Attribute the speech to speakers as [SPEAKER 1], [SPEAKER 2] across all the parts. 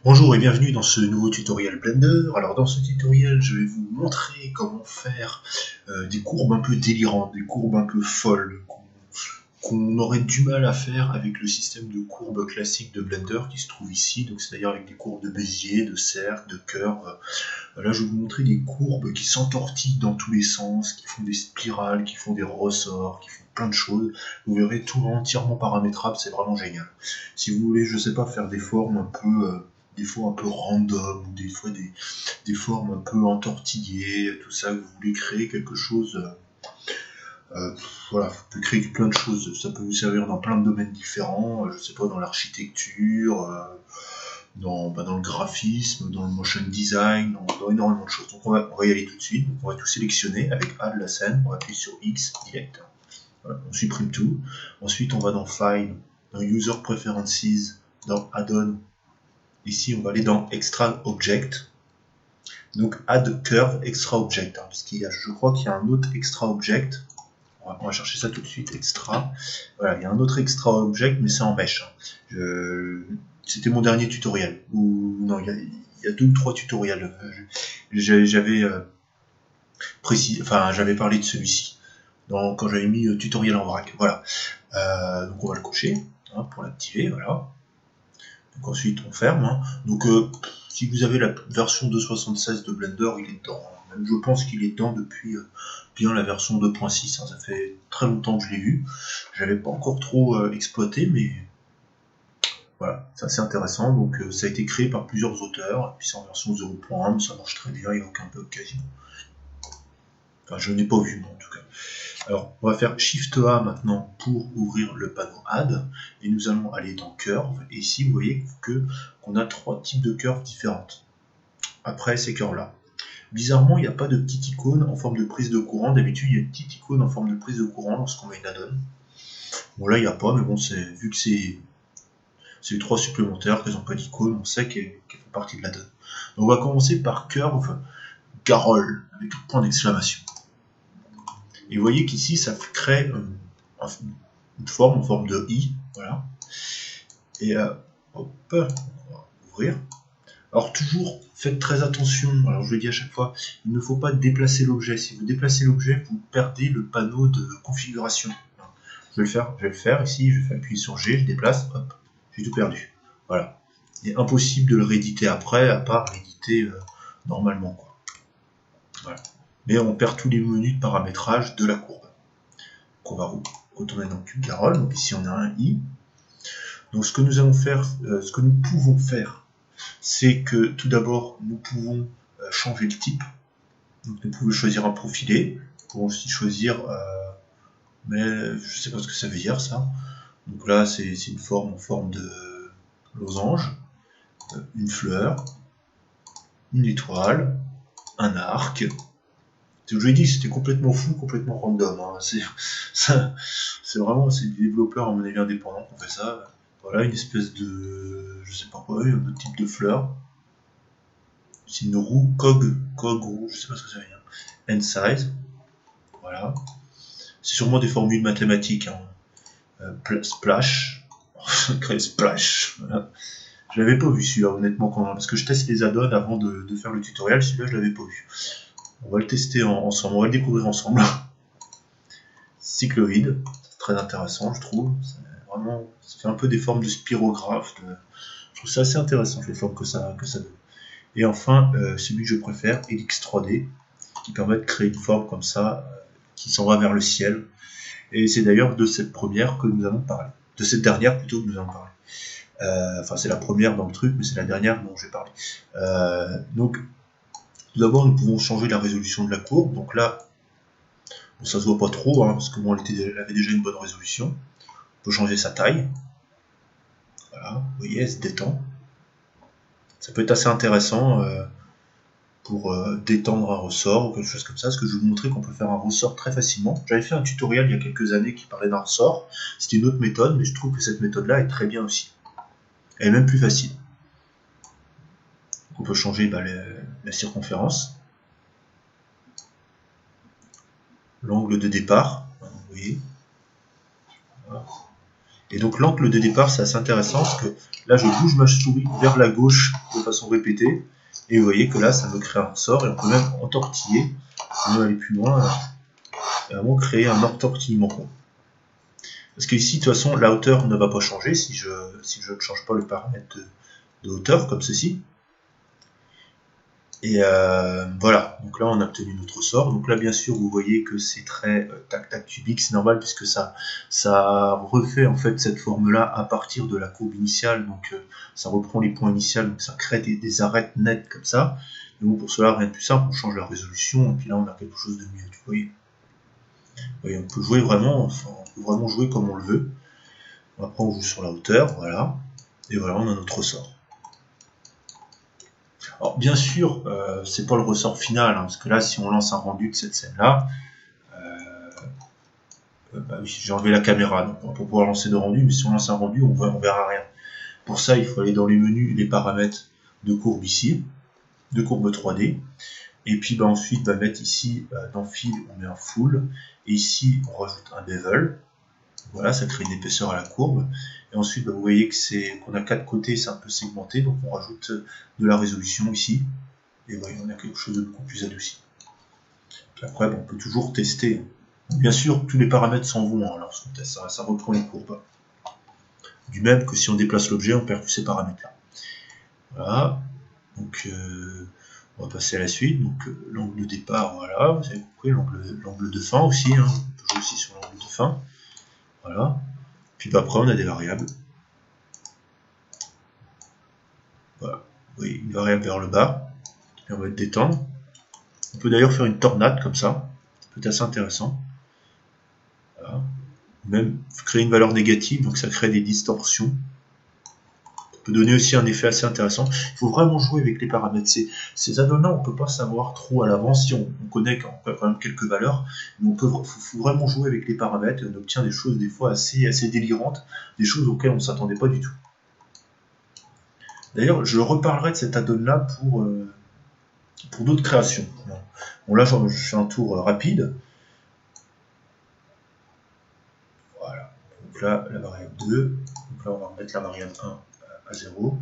[SPEAKER 1] Bonjour et bienvenue dans ce nouveau tutoriel Blender. Alors dans ce tutoriel, je vais vous montrer comment faire des courbes un peu délirantes, des courbes un peu folles, qu'on aurait du mal à faire avec le système de courbes classique de Blender qui se trouve ici, donc c'est-à-dire avec des courbes de Bézier, de cercle, de curve. Là, je vais vous montrer des courbes qui s'entortillent dans tous les sens, qui font des spirales, qui font des ressorts, qui font plein de choses. Vous verrez tout entièrement paramétrable, c'est vraiment génial. Si vous voulez, je sais pas, faire des formes un peu des fois un peu random, ou des fois des formes un peu entortillées, tout ça, vous voulez créer quelque chose, voilà, vous pouvez créer plein de choses, ça peut vous servir dans plein de domaines différents, je sais pas, dans l'architecture, dans le graphisme, dans le motion design, dans énormément de choses. Donc on va y aller tout de suite, donc on va tout sélectionner avec Add la scène, on va appuyer sur X direct, voilà, on supprime tout, ensuite on va dans File, dans User Preferences, dans Add-on. Ici, on va aller dans Extra Object. Donc, Add Curve Extra Object. Hein, parce qu'il y a, je crois qu'il y a un autre Extra Object. On va chercher ça tout de suite. Extra. Voilà, il y a un autre Extra Object, mais c'est en mesh. Hein. C'était mon dernier tutoriel. Ou non, il y a 2 ou 3 tutoriels. J'avais j'avais parlé de celui-ci. Quand j'avais mis tutoriel en vrac. Voilà. Donc, on va le cocher hein, pour l'activer. Voilà. Donc ensuite on ferme. Hein. Donc si vous avez la version 2.76 de Blender, il est dedans. Même je pense qu'il est dedans depuis bien la version 2.6. Hein. Ça fait très longtemps que je l'ai vu. Je l'avais pas encore trop exploité, mais voilà, c'est assez intéressant. Donc ça a été créé par plusieurs auteurs. Et puis c'est en version 0.1, mais ça marche très bien, il n'y a aucun bug quasiment. Enfin, je n'ai pas vu, moi, en tout cas. Alors, on va faire Shift A maintenant pour ouvrir le panneau Add, et nous allons aller dans Curve, et ici, vous voyez qu'on a 3 types de curves différentes. Après ces curves-là. Bizarrement, il n'y a pas de petite icône en forme de prise de courant. D'habitude, il y a une petite icône en forme de prise de courant lorsqu'on met une add-on. Bon, là, il n'y a pas, mais bon, vu que c'est les 3 supplémentaires, qu'elles n'ont pas d'icône, on sait qu'elles font partie de l'add-on. Donc, on va commencer par Curve Garol, avec un point d'exclamation. Et vous voyez qu'ici, ça crée une forme en forme de I. Voilà. Et hop, on va ouvrir. Alors toujours, faites très attention. Alors je le dis à chaque fois, il ne faut pas déplacer l'objet. Si vous déplacez l'objet, vous perdez le panneau de configuration. Je vais le faire ici. Je vais appuyer sur G, je déplace. Hop, j'ai tout perdu. Voilà. Il est impossible de le rééditer après, à part l'éditer normalement, quoi. Voilà. Mais on perd tous les menus de paramétrage de la courbe. Donc on va retourner dans le cube Garol. Donc ici on a un I. Donc ce que nous allons faire, ce que nous pouvons faire, c'est que tout d'abord nous pouvons changer le type. Donc nous pouvons choisir un profilé. Nous pouvons aussi choisir, mais je ne sais pas ce que ça veut dire ça. Donc là c'est une forme en forme de losange, une fleur, une étoile, un arc. Je vous ai dit, c'était complètement fou, complètement random. Hein. C'est vraiment des développeurs à mon avis indépendants qui ont fait ça. Voilà, une espèce de, je sais pas quoi, un autre type de fleur. C'est une roue, cog roue, je sais pas ce que ça veut dire. End size, voilà. C'est sûrement des formules mathématiques. Hein. Splash, créer splash. Voilà. Je l'avais pas vu celui-là honnêtement parce que je teste les add-ons avant de faire le tutoriel. Celui-là je l'avais pas vu. On va le tester ensemble, on va le découvrir ensemble. Cycloïde, c'est très intéressant je trouve. Vraiment, ça fait un peu des formes de spirographe. Je trouve ça assez intéressant les formes que ça donne. Et enfin, celui que je préfère, Helix 3D, qui permet de créer une forme comme ça, qui s'en va vers le ciel. Et c'est d'ailleurs de cette première que nous allons parler. De cette dernière plutôt que nous allons parler. Enfin, c'est la première dans le truc, mais c'est la dernière dont je vais parler. Donc, tout d'abord, nous pouvons changer la résolution de la courbe. Donc là, bon, ça se voit pas trop, hein, parce que moi, elle avait déjà une bonne résolution. On peut changer sa taille. Voilà, vous voyez, elle se détend. Ça peut être assez intéressant pour détendre un ressort ou quelque chose comme ça, parce que je vais vous montrer qu'on peut faire un ressort très facilement. J'avais fait un tutoriel il y a quelques années qui parlait d'un ressort. C'était une autre méthode, mais je trouve que cette méthode-là est très bien aussi. Elle est même plus facile. Donc on peut changer la circonférence, l'angle de départ, vous voyez. Voilà. Et donc l'angle de départ, c'est assez intéressant parce que là je bouge ma souris vers la gauche de façon répétée. Et vous voyez que là, ça me crée un ressort, et on peut même entortiller, on peut aller plus loin, et vraiment créer un entortillement. Parce qu'ici, de toute façon, la hauteur ne va pas changer si je ne change pas le paramètre de hauteur, comme ceci. Et voilà, donc là on a obtenu notre ressort. Donc là bien sûr vous voyez que c'est très tac-tac cubique, c'est normal puisque ça refait en fait cette forme-là à partir de la courbe initiale, donc ça reprend les points initiaux, donc ça crée des arêtes nettes comme ça. Et bon, pour cela rien de plus simple, on change la résolution et puis là on a quelque chose de mieux, vous voyez. Oui, on peut jouer vraiment, enfin, on peut vraiment jouer comme on le veut. Après on joue sur la hauteur, voilà, et voilà on a notre ressort. Alors bien sûr, c'est pas le ressort final, hein, parce que là, si on lance un rendu de cette scène-là, bah oui, j'ai enlevé la caméra, donc on va pas pouvoir lancer de rendu, mais si on lance un rendu, on verra rien. Pour ça, il faut aller dans les menus, les paramètres de courbe ici, de courbe 3D, et puis bah, ensuite, bah, mettre ici, dans Fill, on met un Full, et ici, on rajoute un Bevel. Voilà, ça crée une épaisseur à la courbe. Et ensuite, bah, vous voyez que qu'on a 4 côtés, c'est un peu segmenté, donc on rajoute de la résolution ici. Et voyez, on a quelque chose de beaucoup plus adouci. Puis après, bah, on peut toujours tester. Bien sûr, tous les paramètres s'en vont hein, lorsqu'on teste, ça reprend les courbes. Du même que si on déplace l'objet, on perd tous ces paramètres-là. Voilà. Donc, on va passer à la suite. Donc, l'angle de départ, voilà, vous avez compris, l'angle de fin aussi. Hein, on peut jouer aussi sur l'angle de fin. Voilà. Puis bah, après, on a des variables. Voilà. Vous voyez, une variable vers le bas. Et on va détendre. On peut d'ailleurs faire une tornade comme ça. Ça peut être assez intéressant. Voilà. Même créer une valeur négative, donc ça crée des distorsions. Ça peut donner aussi un effet assez intéressant. Il faut vraiment jouer avec les paramètres. Ces addons-là, on ne peut pas savoir trop à l'avance. Si on connaît quand même quelques valeurs, mais faut vraiment jouer avec les paramètres et on obtient des choses des fois assez délirantes, des choses auxquelles on ne s'attendait pas du tout. D'ailleurs, je reparlerai de cet addon-là pour d'autres créations. Bon, là, je fais un tour rapide. Voilà. Donc là, la variable 2. Donc là, on va remettre la variable 1 à 0.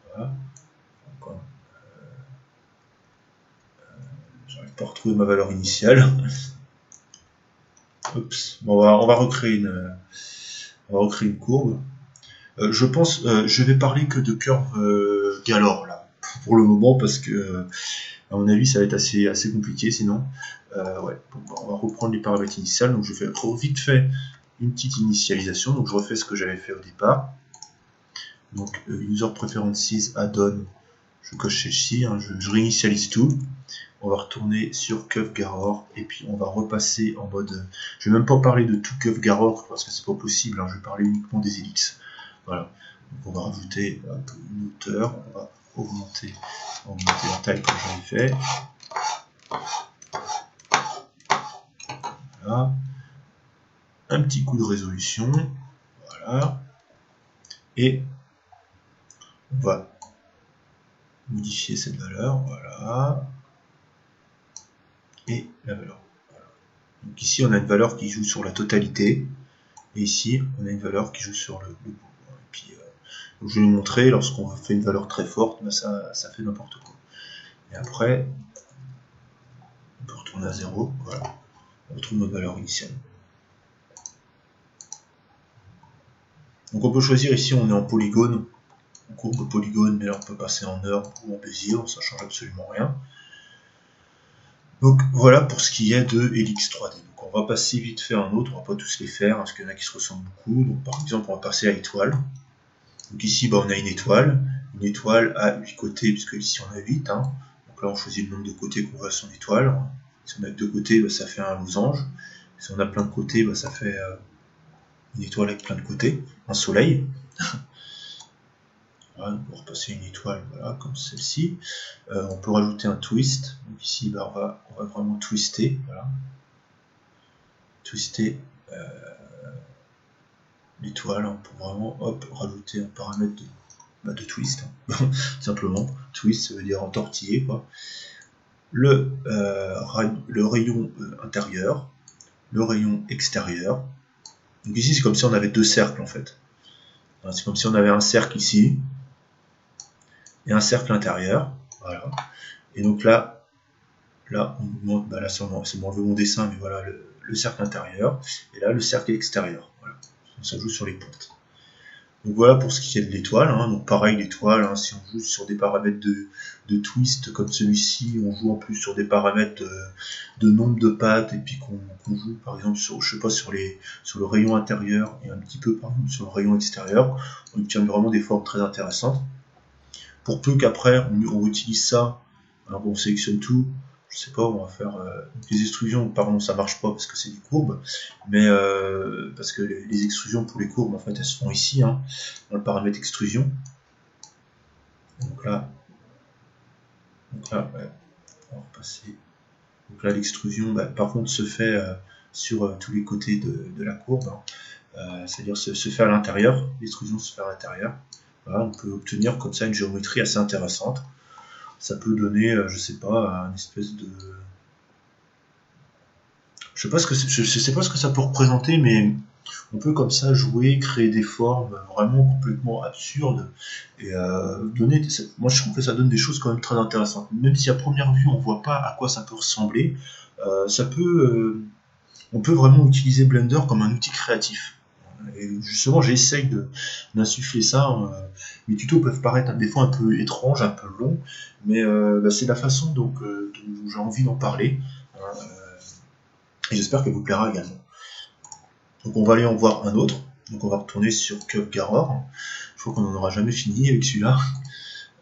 [SPEAKER 1] Voilà. J'arrive pas à retrouver ma valeur initiale. Oups. Bon, on va recréer une courbe. Je pense, je vais parler que de curve Galore là, pour le moment, parce que à mon avis, ça va être assez compliqué sinon. Ouais. Bon, on va reprendre les paramètres initiales. Donc je fais vite fait une petite initialisation. Donc je refais ce que j'avais fait au départ. Donc user preferences add-on, je coche ceci, hein, je réinitialise tout. On va retourner sur CuveGaror et puis on va repasser en mode. Je vais même pas parler de tout CuveGaror parce que c'est pas possible. Hein, je vais parler uniquement des ellipses. Voilà. Donc on va rajouter une hauteur. On va augmenter la taille comme j'avais fait. Voilà. Un petit coup de résolution. Voilà. Et on va modifier cette valeur. Voilà. Et la valeur. Voilà. Donc ici on a une valeur qui joue sur la totalité et ici on a une valeur qui joue sur le bout. Et puis je vais vous montrer, lorsqu'on fait une valeur très forte, ben ça fait n'importe quoi. Et après on peut retourner à 0, voilà, on retrouve notre valeur initiale. Donc on peut choisir ici, on est en polygone, en courbe polygone, mais là on peut passer en heure ou en Bézier, ça change absolument rien. Donc voilà pour ce qui est de Helix 3D. Donc on va passer vite fait à un autre, on va pas tous les faire, parce qu'il y en a qui se ressemblent beaucoup. Donc par exemple on va passer à étoile. Donc ici on a une étoile à 8 côtés, puisque ici on a 8. Hein. Donc là on choisit le nombre de côtés qu'on veut à son étoile. Si on a 2 côtés, bah, ça fait un losange. Si on a plein de côtés, bah, ça fait une étoile avec plein de côtés, un soleil. Voilà, on peut repasser une étoile, voilà, comme celle-ci. On peut rajouter un twist. Donc ici, bah, on va vraiment twister. Voilà. Twister l'étoile. On peut vraiment rajouter un paramètre de twist. Hein. Simplement, twist, ça veut dire entortiller. Quoi. Le rayon intérieur, le rayon extérieur. Donc ici, c'est comme si on avait deux cercles en fait. C'est comme si on avait un cercle ici. et un cercle intérieur. Voilà. Et donc là on augmente, bah là c'est enlevé mon dessin, mais voilà le cercle intérieur, et là le cercle extérieur. Voilà. Ça joue sur les pointes. Donc voilà pour ce qui est de l'étoile, hein. Donc pareil l'étoile, hein, si on joue sur des paramètres de twist comme celui-ci, on joue en plus sur des paramètres de nombre de pattes, et puis qu'on joue par exemple sur, je sais pas, sur le rayon intérieur et un petit peu par exemple sur le rayon extérieur, on obtient vraiment des formes très intéressantes. Pour peu qu'après on utilise ça, alors bon, on sélectionne tout, je sais pas, on va faire les extrusions, pardon, ça marche pas parce que c'est des courbes, mais parce que les extrusions pour les courbes, en fait, elles se font ici, hein, dans le paramètre extrusion. Donc là, ouais, on va repasser. Donc là, l'extrusion, bah, par contre, se fait sur tous les côtés de la courbe, hein. C'est-à-dire se fait à l'intérieur, l'extrusion se fait à l'intérieur. Voilà, on peut obtenir comme ça une géométrie assez intéressante. Ça peut donner, je sais pas, une espèce de... Je sais pas ce que ça peut représenter, mais on peut comme ça jouer, créer des formes vraiment complètement absurdes et donner. Moi, je trouve que ça donne des choses quand même très intéressantes. Même si à première vue on voit pas à quoi ça peut ressembler, on peut vraiment utiliser Blender comme un outil créatif. Et justement, j'essaye d'insuffler ça. Mes tutos peuvent paraître des fois un peu étranges, un peu longs, mais bah, c'est la façon dont j'ai envie d'en parler. Et j'espère qu'elle vous plaira également. Donc on va aller en voir un autre. Donc on va retourner sur Curve Garor. Je crois qu'on n'en aura jamais fini avec celui-là.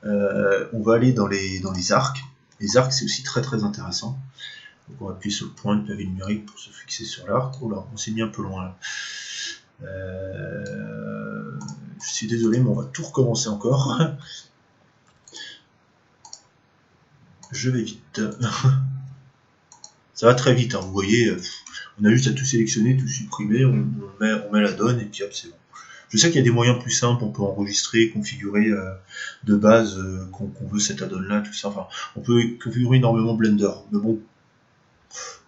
[SPEAKER 1] On va aller dans les arcs. Les arcs, c'est aussi très très intéressant. Donc on va appuyer sur le point de pavé numérique pour se fixer sur l'arc. Oh là, on s'est mis un peu loin là. Je suis désolé, mais on va tout recommencer encore. Je vais vite. Ça va très vite, hein, vous voyez. On a juste à tout sélectionner, tout supprimer, on met la donne et puis hop, c'est bon. Je sais qu'il y a des moyens plus simples, on peut enregistrer, configurer de base qu'on veut cette add-on-là, tout ça. Enfin, on peut configurer énormément Blender, mais bon,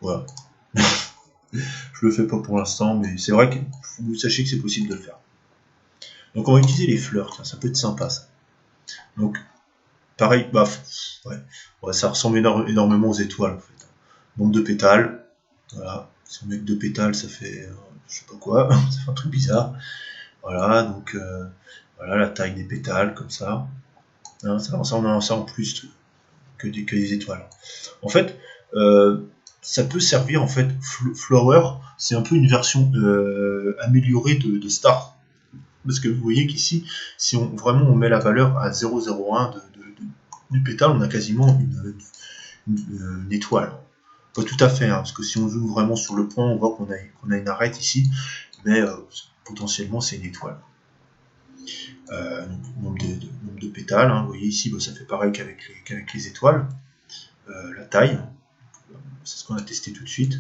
[SPEAKER 1] voilà. Je le fais pas pour l'instant, mais c'est vrai que vous sachez que c'est possible de le faire. Donc on va utiliser les fleurs, tiens, ça peut être sympa ça. Donc, pareil, bah, ouais, ça ressemble énormément aux étoiles en fait. Nombre de pétales, voilà. Si on met que 2 pétales, ça fait je sais pas quoi, ça fait un truc bizarre. Voilà, donc voilà la taille des pétales, comme ça. Hein, ça on a ça en plus que des étoiles. En fait, ça peut servir, en fait, Flower, c'est un peu une version améliorée de Star. Parce que vous voyez qu'ici, si vraiment on met la valeur à 0,01 du pétale, on a quasiment une étoile. Pas tout à fait, hein, parce que si on zoome vraiment sur le point, on voit qu'on a une arête ici, mais potentiellement c'est une étoile. Nombre de pétales, hein, vous voyez ici, bah, ça fait pareil qu'avec les étoiles. La taille, c'est ce qu'on a testé tout de suite.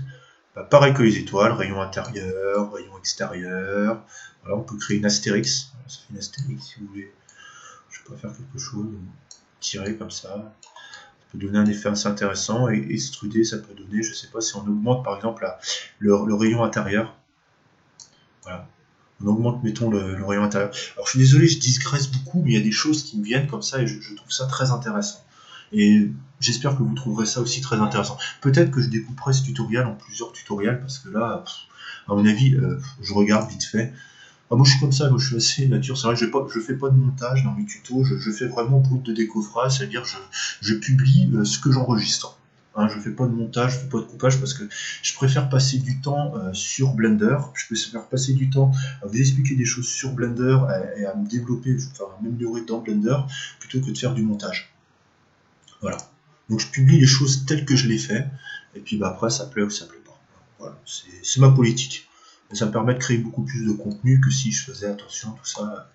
[SPEAKER 1] Bah, pareil que les étoiles, rayon intérieur, rayon extérieur. Voilà, on peut créer une astérix. Ça fait une astérix si vous voulez. Je sais pas, faire quelque chose, tirer comme ça. Ça peut donner un effet assez intéressant. Et extruder, ça peut donner, je sais pas, si on augmente par exemple le rayon intérieur. Voilà. On augmente, mettons, le rayon intérieur. Alors je suis désolé, je digresse beaucoup, mais il y a des choses qui me viennent comme ça et je trouve ça très intéressant. Et j'espère que vous trouverez ça aussi très intéressant. Peut-être que je découperai ce tutoriel en plusieurs tutoriels, parce que là, à mon avis, je regarde vite fait. Ah, moi je suis comme ça, moi je suis assez nature. C'est vrai que je fais pas de montage dans mes tutos, je fais vraiment brut de décoffrage, c'est-à-dire je publie ce que j'enregistre. Hein, je fais pas de montage, je fais pas de coupage parce que je préfère passer du temps sur Blender. Je préfère passer du temps à vous expliquer des choses sur Blender et à me développer, enfin à m'améliorer dans Blender plutôt que de faire du montage. Voilà. Donc je publie les choses telles que je les fais et puis bah, après ça plaît ou ça plaît pas. Voilà, c'est ma politique. Et ça me permet de créer beaucoup plus de contenu que si je faisais attention tout ça.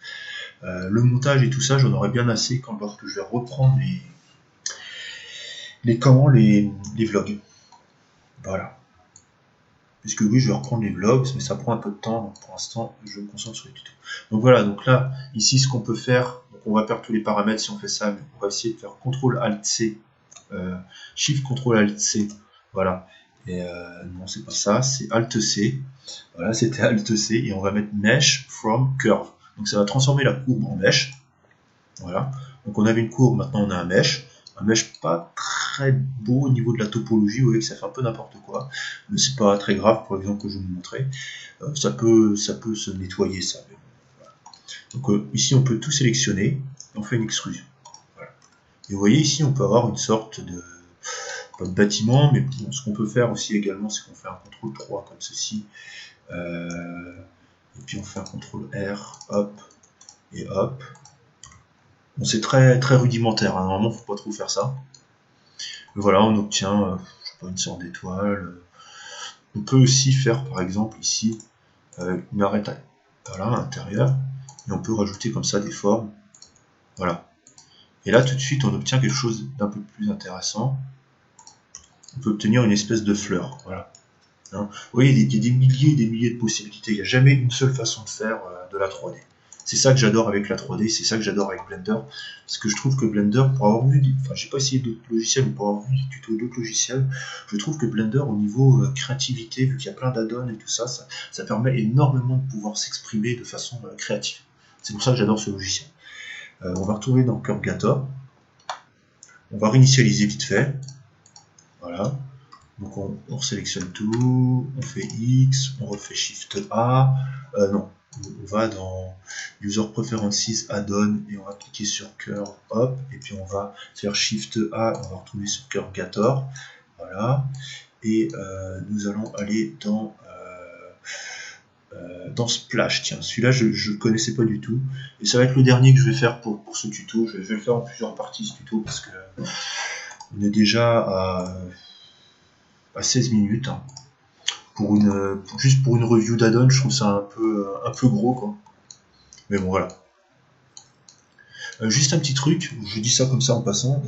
[SPEAKER 1] Le montage et tout ça, j'en aurais bien assez lorsque je vais reprendre les vlogs. Voilà. Puisque oui, je vais reprendre les vlogs, mais ça prend un peu de temps, donc pour l'instant, je me concentre sur les tutos. Donc voilà, donc là, ici, ce qu'on peut faire, donc on va perdre tous les paramètres si on fait ça, mais on va essayer de faire CTRL-ALT-C, Shift CTRL-ALT-C, voilà. Et non, c'est pas ça, c'est Alt-C. Voilà, c'était Alt-C, et on va mettre Mesh from Curve. Donc ça va transformer la courbe en mèche. Voilà. Donc on avait une courbe, maintenant on a un mesh. Un mesh pas très beau au niveau de la topologie, vous voyez que ça fait un peu n'importe quoi. Mais c'est pas très grave pour l'exemple que je vais vous montrer. Ça peut se nettoyer ça. Voilà. Donc ici on peut tout sélectionner, et on fait une extrusion. Voilà. Et vous voyez ici on peut avoir une sorte de, pas de bâtiment, mais bon, ce qu'on peut faire aussi également, c'est qu'on fait un CTRL 3 comme ceci. Et puis on fait un CTRL R, hop, et hop. Bon, c'est très rudimentaire, hein. Normalement faut pas trop faire ça. Mais voilà, on obtient je sais pas, une sorte d'étoile. On peut aussi faire par exemple ici une arête voilà, à l'intérieur, et on peut rajouter comme ça des formes. Voilà. Et là tout de suite on obtient quelque chose d'un peu plus intéressant. On peut obtenir une espèce de fleur. Voilà. Hein. Vous voyez, il y a des milliers et des milliers de possibilités. Il n'y a jamais une seule façon de faire de la 3D. C'est ça que j'adore avec la 3D, c'est ça que j'adore avec Blender, parce que je trouve que Blender, pour avoir vu, enfin j'ai pas essayé d'autres logiciels, mais pour avoir vu des tutos d'autres logiciels, je trouve que Blender au niveau créativité, vu qu'il y a plein d'add-ons et tout ça, ça permet énormément de pouvoir s'exprimer de façon créative. C'est pour ça que j'adore ce logiciel. On va retourner dans Curvegator, on va réinitialiser vite fait, voilà. Donc on sélectionne tout, on fait X, on refait Shift A, non, on va dans User Preferences Add-on et on va cliquer sur Curve, hop, et puis on va faire Shift A, on va retourner sur Curvegator, voilà, et nous allons aller dans Splash, tiens, celui-là je ne connaissais pas du tout, et ça va être le dernier que je vais faire pour ce tuto, je vais le faire en plusieurs parties ce tuto, parce que on est déjà à 16 minutes, hein. Juste pour une review d'add-on, je trouve ça un peu gros, quoi. Mais bon, voilà. Juste un petit truc, je dis ça comme ça en passant,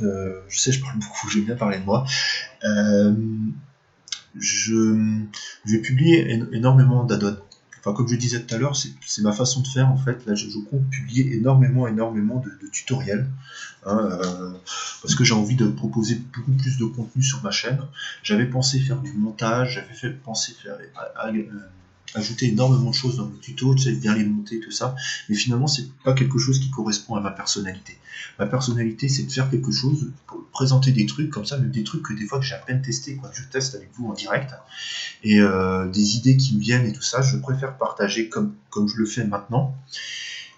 [SPEAKER 1] je sais je parle beaucoup, j'aime bien parler de moi. Je vais publier énormément d'add-on. Enfin, comme je disais tout à l'heure, c'est ma façon de faire en fait. Là, je compte publier énormément de tutoriels, hein, parce que j'ai envie de proposer beaucoup plus de contenu sur ma chaîne. J'avais pensé faire du montage, j'avais pensé faire ajouter énormément de choses dans mes tutos, tu sais, bien les monter, tout ça, mais finalement c'est pas quelque chose qui correspond à ma personnalité. Ma personnalité, c'est de faire quelque chose, pour présenter des trucs comme ça, même des trucs que des fois que j'ai à peine testé, quoi, que je teste avec vous en direct, et des idées qui me viennent et tout ça, je préfère partager comme je le fais maintenant.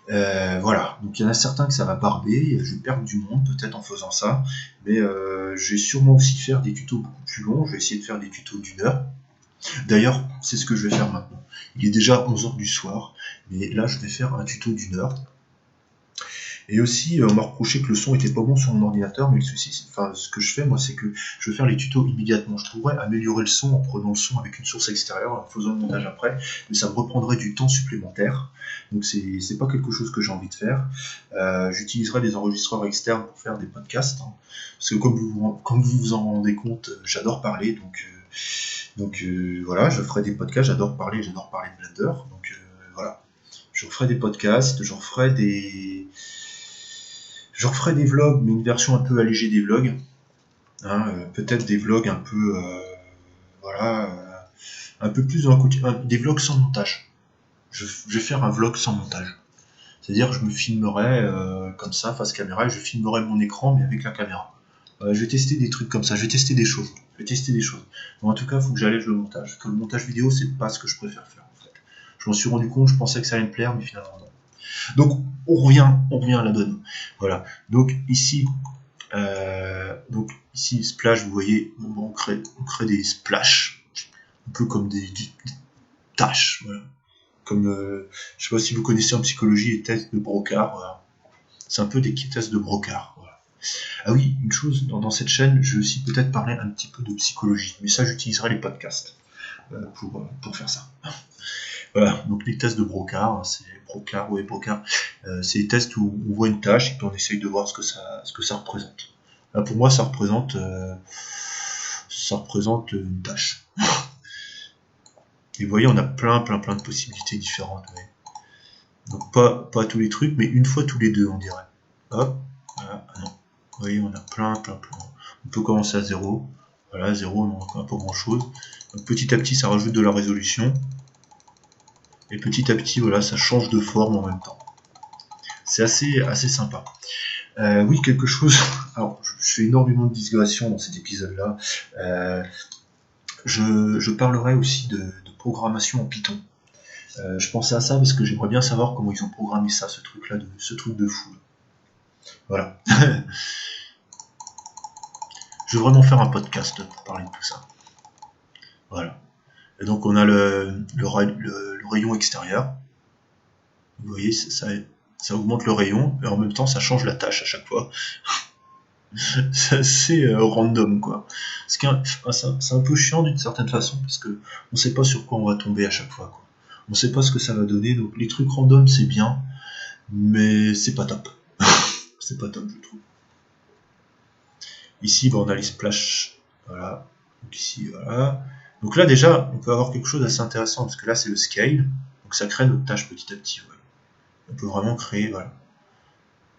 [SPEAKER 1] Voilà, donc il y en a certains que ça va barber, je vais perdre du monde peut-être en faisant ça, mais je vais sûrement aussi faire des tutos beaucoup plus longs, je vais essayer de faire des tutos d'1 heure. D'ailleurs, c'est ce que je vais faire maintenant. Il est déjà 11h du soir, mais là je vais faire un tuto d'1 heure. Et aussi, on m'a reproché que le son était pas bon sur mon ordinateur, mais le souci, enfin, ce que je fais, moi, c'est que je vais faire les tutos immédiatement. Je pourrais améliorer le son en prenant le son avec une source extérieure, en faisant le montage après, mais ça me reprendrait du temps supplémentaire. Donc, c'est pas quelque chose que j'ai envie de faire. J'utiliserai des enregistreurs externes pour faire des podcasts, hein, parce que comme vous vous en rendez compte, j'adore parler, donc voilà, je ferai des podcasts, j'adore parler de Blender, donc voilà. Je ferai des podcasts, je referai des vlogs, mais une version un peu allégée des vlogs. Hein, peut-être des vlogs un peu, voilà, un peu plus dans le côté, des vlogs sans montage. Je vais faire un vlog sans montage. C'est-à-dire que je me filmerai comme ça, face caméra, et je filmerai mon écran, mais avec la caméra. Je vais tester des trucs comme ça, je vais tester des choses. Mais en tout cas, il faut que j'allège le montage. Parce que le montage vidéo, c'est pas ce que je préfère faire, en fait. Je m'en suis rendu compte, je pensais que ça allait me plaire, mais finalement non. Donc on revient à la donne. Voilà. Donc ici, splash, vous voyez, on crée des splashes, un peu comme des tâches. Voilà. Comme, je sais pas si vous connaissez en psychologie les tests de Brocard. Voilà. C'est un peu des tests de Brocard. Voilà. Ah oui, une chose, dans cette chaîne, je vais aussi peut-être parler un petit peu de psychologie, mais ça j'utiliserai les podcasts pour faire ça. Voilà, donc les tests de Brocard, c'est Brocard, c'est des tests où on voit une tâche et puis on essaye de voir ce que ça représente. Là, pour moi, ça représente une tâche. Et vous voyez, on a plein de possibilités différentes. Ouais. Donc pas tous les trucs, mais une fois tous les deux, on dirait. Hop, voilà, ah non. Vous voyez, on a plein. On peut commencer à 0. Voilà, 0, on n'a pas grand chose. Donc, petit à petit, ça rajoute de la résolution. Et petit à petit, voilà, ça change de forme en même temps. C'est assez sympa. Oui, quelque chose. Alors, je fais énormément de digression dans cet épisode-là. Je parlerai aussi de programmation en Python. Je pensais à ça parce que j'aimerais bien savoir comment ils ont programmé ça, ce truc-là, ce truc de fou. Voilà. Je vais vraiment faire un podcast pour parler de tout ça. Voilà. Et donc on a le rayon extérieur. Vous voyez, ça augmente le rayon, et en même temps ça change la tâche à chaque fois. C'est assez random, quoi. C'est un peu chiant d'une certaine façon, parce que on sait pas sur quoi on va tomber à chaque fois, quoi. On sait pas ce que ça va donner, donc les trucs random c'est bien, mais c'est pas top. C'est pas top, je trouve. Ici, on a les splash, voilà. Donc ici, voilà. Donc là déjà, on peut avoir quelque chose d'assez intéressant, parce que là c'est le scale, donc ça crée notre tâche petit à petit. Ouais. On peut vraiment créer, voilà.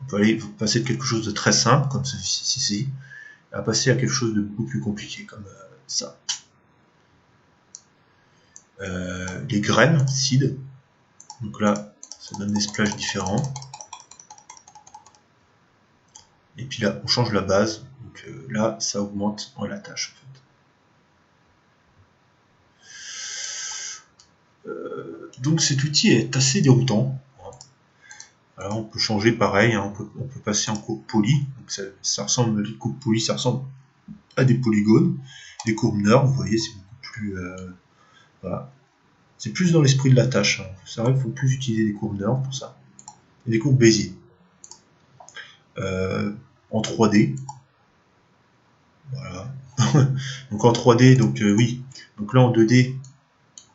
[SPEAKER 1] On peut aller passer de quelque chose de très simple, comme ceci, à passer à quelque chose de beaucoup plus compliqué, comme ça. Les graines, seed. Donc là, ça donne des splashes différents. Et puis là, on change la base. Donc là, ça augmente la tâche, en fait. Donc cet outil est assez déroutant. Alors on peut changer pareil, hein, on peut passer en courbe poly. Donc ça ressemble, les courbes poly, ça ressemble à des polygones. Les courbes NURB, vous voyez, c'est beaucoup plus... voilà. C'est plus dans l'esprit de la tâche. Hein. C'est vrai qu'il faut plus utiliser des courbes NURB pour ça. Et des courbes Bézier. En 3D. Voilà. Donc en 3D, donc oui. Donc là en 2D.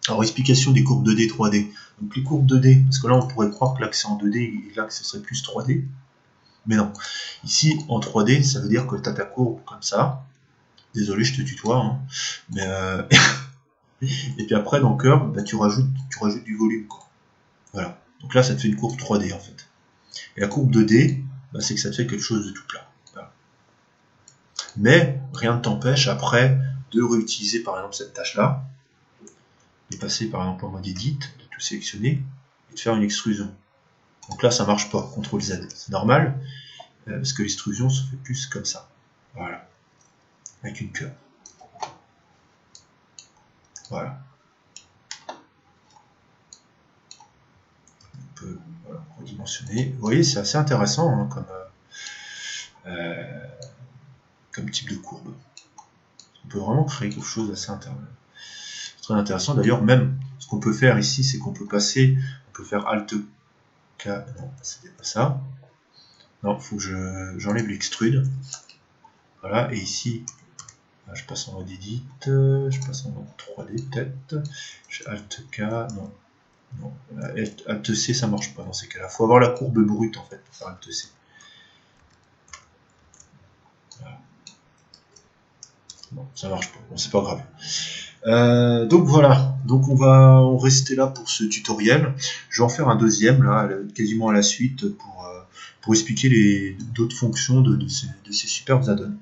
[SPEAKER 1] Alors explication des courbes 2D, 3D. Donc les courbes 2D, parce que là on pourrait croire que là c'est en 2D et là que ce serait plus 3D. Mais non. Ici en 3D, ça veut dire que tu as ta courbe comme ça. Désolé, je te tutoie. Hein. Mais et puis après dans Curve, bah, tu rajoutes du volume. Quoi. Voilà. Donc là ça te fait une courbe 3D en fait. Et la courbe 2D, bah, c'est que ça te fait quelque chose de tout plat. Voilà. Mais rien ne t'empêche après de réutiliser par exemple cette tâche-là, de passer par exemple en mode edit, de tout sélectionner et de faire une extrusion. Donc là ça marche pas, CTRL Z. C'est normal, parce que l'extrusion se fait plus comme ça. Voilà. Avec une curve. Voilà. On peut redimensionner. Vous voyez, c'est assez intéressant hein, comme type de courbe. On peut vraiment créer quelque chose d'assez très intéressant. D'ailleurs, même ce qu'on peut faire ici, c'est qu'on peut passer, on peut faire Alt K. Non, c'était pas ça. Non, il faut que j'enlève l'extrude. Voilà, et ici, je passe en mode edit, je passe en mode 3D peut-être. Alt K, non. Non, Alt C ça marche pas dans ces cas-là. Il faut avoir la courbe brute en fait pour faire Alt C. Voilà. Bon, ça marche pas. Bon, c'est pas grave. Donc voilà. Donc on va en rester là pour ce tutoriel. Je vais en faire un deuxième là, quasiment à la suite pour expliquer d'autres fonctions de ces superbes add-ons.